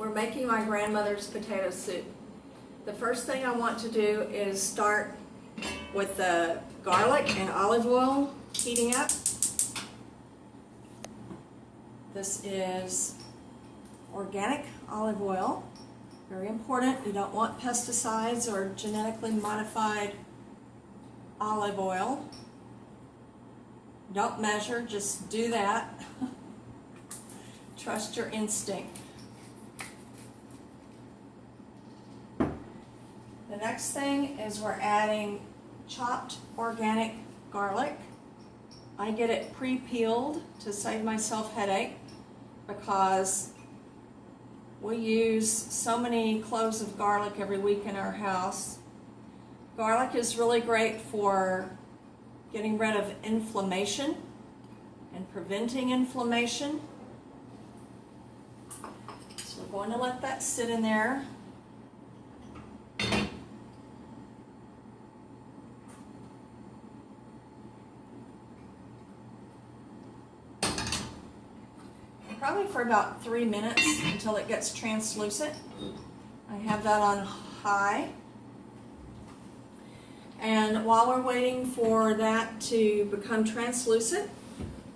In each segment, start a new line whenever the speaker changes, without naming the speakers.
We're making my grandmother's potato soup. The first thing I want to do is start with the garlic and olive oil heating up. This is organic olive oil. Very important. You don't want pesticides or genetically modified olive oil. Don't measure, just do that. Trust your instinct. The next thing is we're adding chopped organic garlic. I get it pre-peeled to save myself headache because we use so many cloves of garlic every week in our house. Garlic is really great for getting rid of inflammation and preventing inflammation. So we're going to let that sit in there. Probably for about 3 minutes until it gets translucent. I have that on high. And while we're waiting for that to become translucent,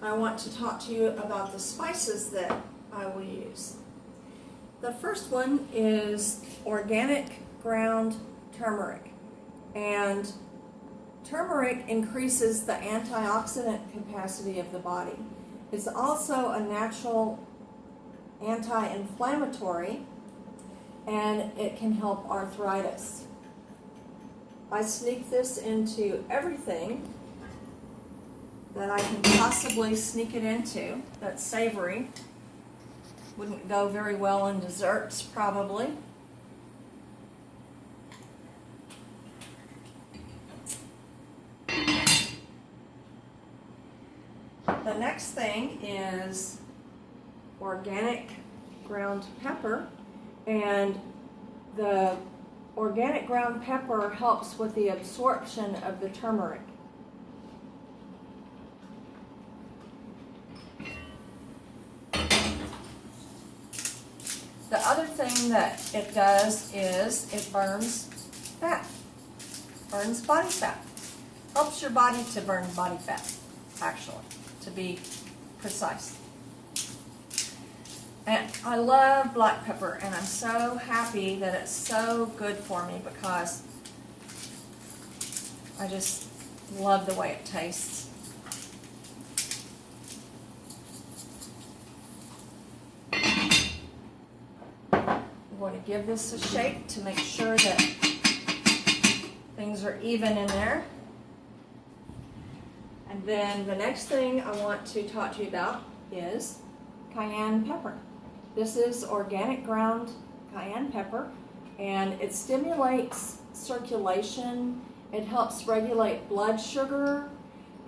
I want to talk to you about the spices that I will use. The first one is organic ground turmeric. And turmeric increases the antioxidant capacity of the body. It's also a natural anti-inflammatory, and it can help arthritis. I sneak this into everything that I can possibly sneak it into that's savory. Wouldn't go very well in desserts, probably. The next thing is organic ground pepper, and the organic ground pepper helps with the absorption of the turmeric. The other thing that it does is it burns fat, burns body fat, helps your body to burn body fat, actually, to be precise. And I love black pepper, and I'm so happy that it's so good for me because I just love the way it tastes. I'm going to give this a shake to make sure that things are even in there. And then the next thing I want to talk to you about is cayenne pepper. This is organic ground cayenne pepper, and it stimulates circulation. It helps regulate blood sugar.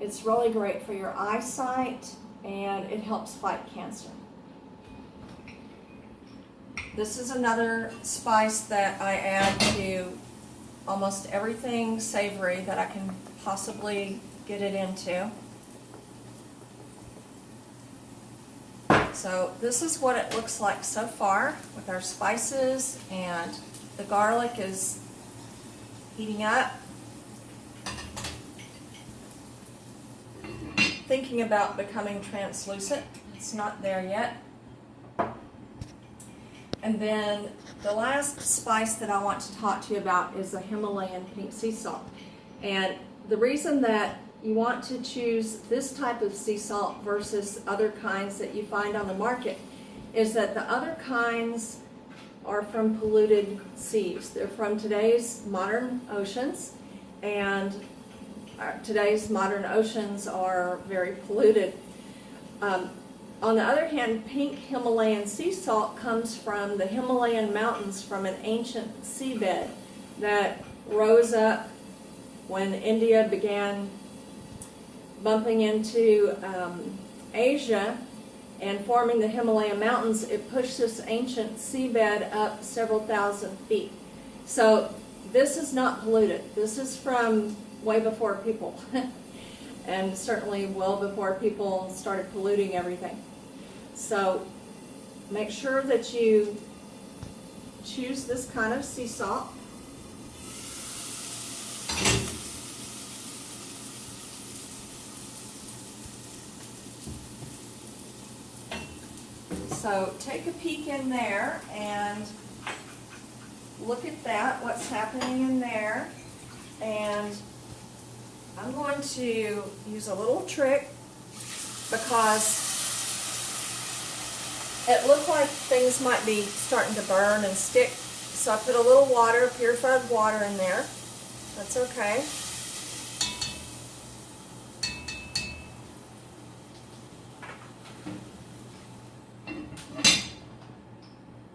It's really great for your eyesight, and it helps fight cancer. This is another spice that I add to almost everything savory that I can possibly get it into. So this is what it looks like so far with our spices, and the garlic is heating up. Thinking about becoming translucent. It's not there yet. And then the last spice that I want to talk to you about is the Himalayan pink sea salt. And the reason that you want to choose this type of sea salt versus other kinds that you find on the market is that the other kinds are from polluted seas. They're from today's modern oceans, and today's modern oceans are very polluted. On the other hand, pink Himalayan sea salt comes from the Himalayan mountains from an ancient seabed that rose up when India began bumping into Asia and forming the Himalayan mountains. It pushed this ancient seabed up several thousand feet. So this is not polluted. This is from way before people, and certainly well before people started polluting everything. So make sure that you choose this kind of sea salt. So take a peek in there and look at that, what's happening in there. And I'm going to use a little trick because it looked like things might be starting to burn and stick. So I put a little water, purified water in there. That's okay.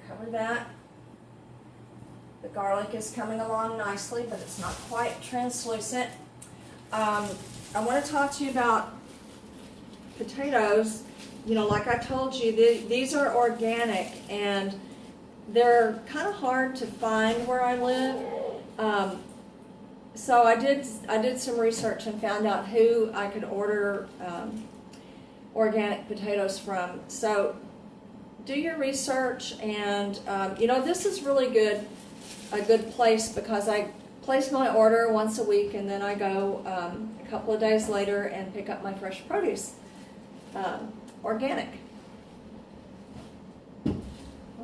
Cover that. The garlic is coming along nicely, but it's not quite translucent. I want to talk to you about potatoes. You know, like I told you, these are organic, and they're kind of hard to find where I live. So I did some research and found out who I could order organic potatoes from. So do your research, and you know, this is really a good place because I place my order once a week, and then I go a couple of days later and pick up my fresh produce, organic.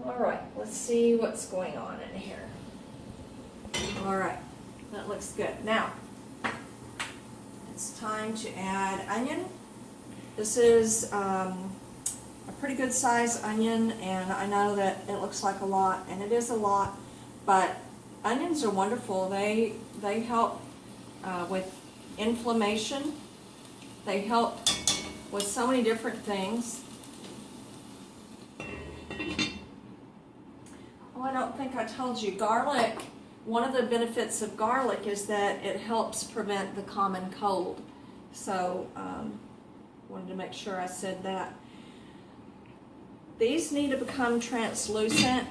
All right, let's see what's going on in here. All right, that looks good. Now, it's time to add onion. This is a pretty good size onion, and I know that it looks like a lot, and it is a lot, but onions are wonderful. They help with inflammation. They help with so many different things. Oh, I don't think I told you, garlic, one of the benefits of garlic is that it helps prevent the common cold. So, wanted to make sure I said that. These need to become translucent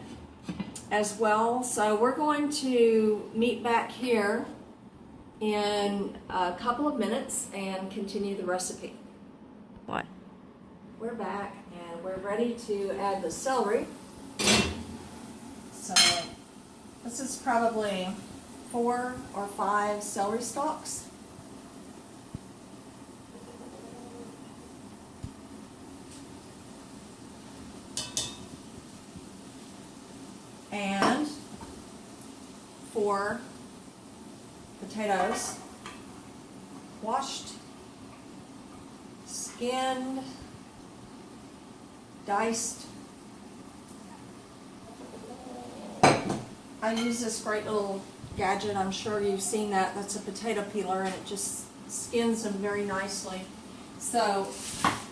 as well. So we're going to meet back here in a couple of minutes and continue the recipe.
What?
We're back and we're ready to add the celery. So this is probably 4 or 5 celery stalks. And 4 potatoes, washed, skinned, diced. I use this great little gadget, I'm sure you've seen that. That's a potato peeler, and it just skins them very nicely. So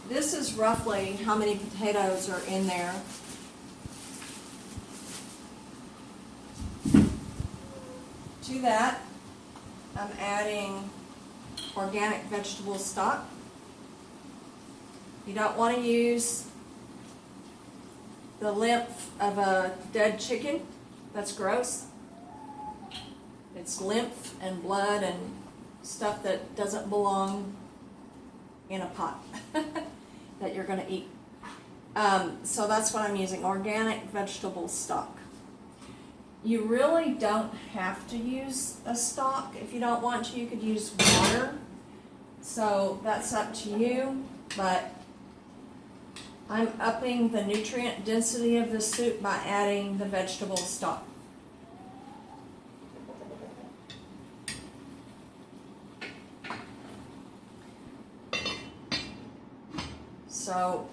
this is roughly how many potatoes are in there. To that, I'm adding organic vegetable stock. You don't want to use the lymph of a dead chicken. That's gross. It's lymph and blood and stuff that doesn't belong in a pot that you're going to eat. So that's what I'm using, organic vegetable stock. You really don't have to use a stock. If you don't want to, you could use water. So that's up to you, but I'm upping the nutrient density of the soup by adding the vegetable stock. So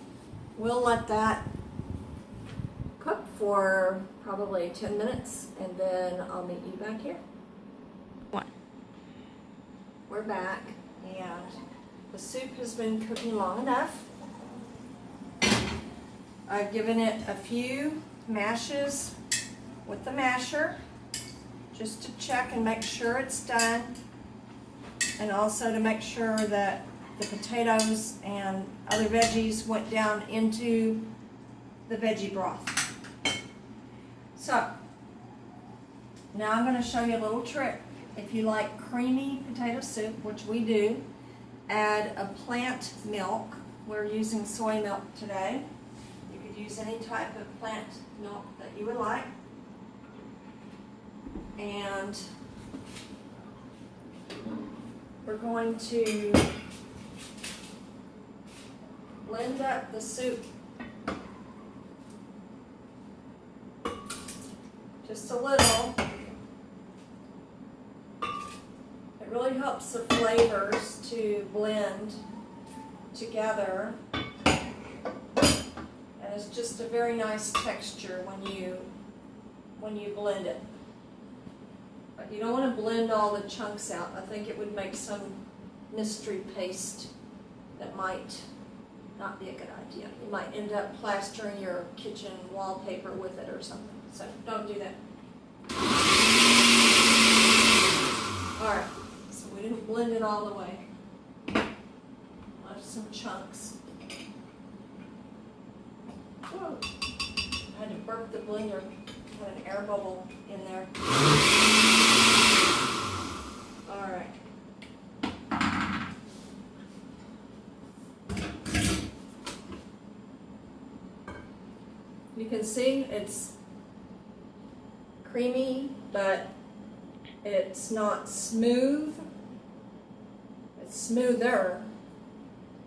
we'll let that cook for probably 10 minutes, and then I'll meet you back here.
What?
We're back, and the soup has been cooking long enough. I've given it a few mashes with the masher just to check and make sure it's done, and also to make sure that the potatoes and other veggies went down into the veggie broth. So now I'm going to show you a little trick. If you like creamy potato soup, which we do, add a plant milk. We're using soy milk today. You could use any type of plant milk that you would like. and we're going to blend up the soup just a little. It really helps the flavors to blend together, and it's just a very nice texture when you blend it. But you don't want to blend all the chunks out. I think it would make some mystery paste that might not be a good idea. You might end up plastering your kitchen wallpaper with it or something. So don't do that. Alright, so we didn't blend it all the way. Left some chunks. Whoa. I had to burp the blender. Had an air bubble in there. Alright. You can see it's creamy, but it's not smooth. It's smoother,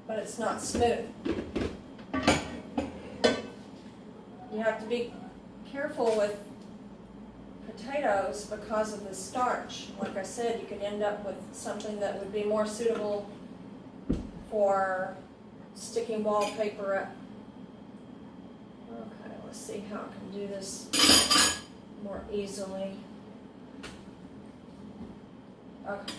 but it's not smooth. You have to be careful with potatoes because of the starch. Like I said, you could end up with something that would be more suitable for sticking wallpaper up. Okay, let's see how I can do this more easily. Okay.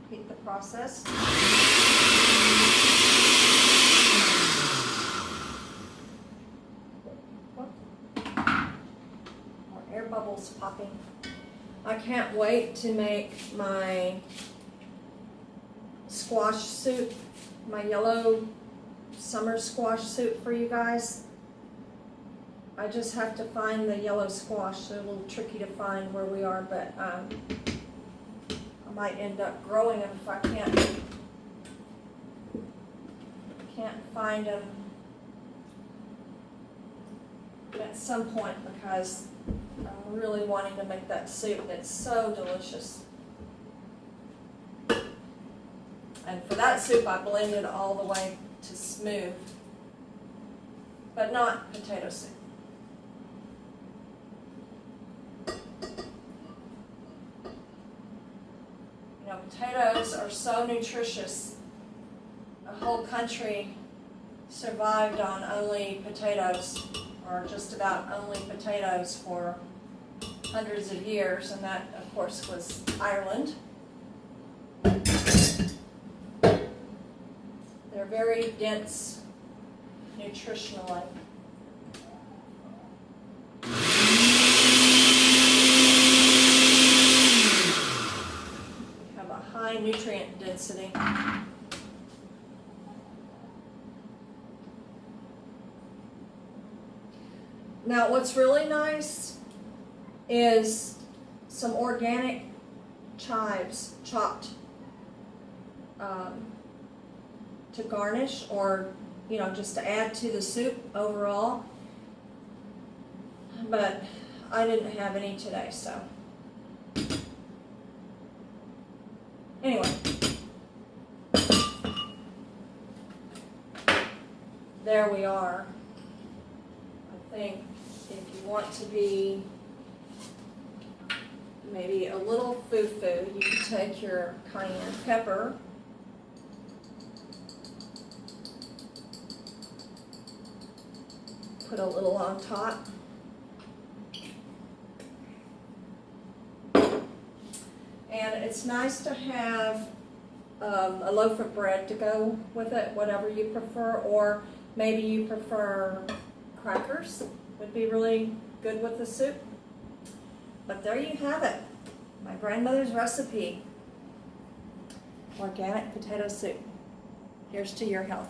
Repeat the process. More air bubbles popping. I can't wait to make my squash soup, my yellow summer squash soup for you guys. I just have to find the yellow squash. They're a little tricky to find where we are, but I might end up growing them if I can't find them at some point, because I'm really wanting to make that soup. It's so delicious. And for that soup, I blended all the way to smooth, but not potato soup. You know, potatoes are so nutritious. A whole country survived on only potatoes, or just about only potatoes, for hundreds of years, and that, of course, was Ireland. They're very dense nutritionally. Have a high nutrient density. Now, what's really nice is some organic chives chopped to garnish, or just to add to the soup overall. But I didn't have any today, so anyway, there we are. I think if you want to be maybe a little foo-foo, you could take your cayenne pepper, put a little on top, and it's nice to have a loaf of bread to go with it, whatever you prefer, or maybe you prefer crackers, would be really good with the soup. But there you have it, my grandmother's recipe, organic potato soup. Here's to your health.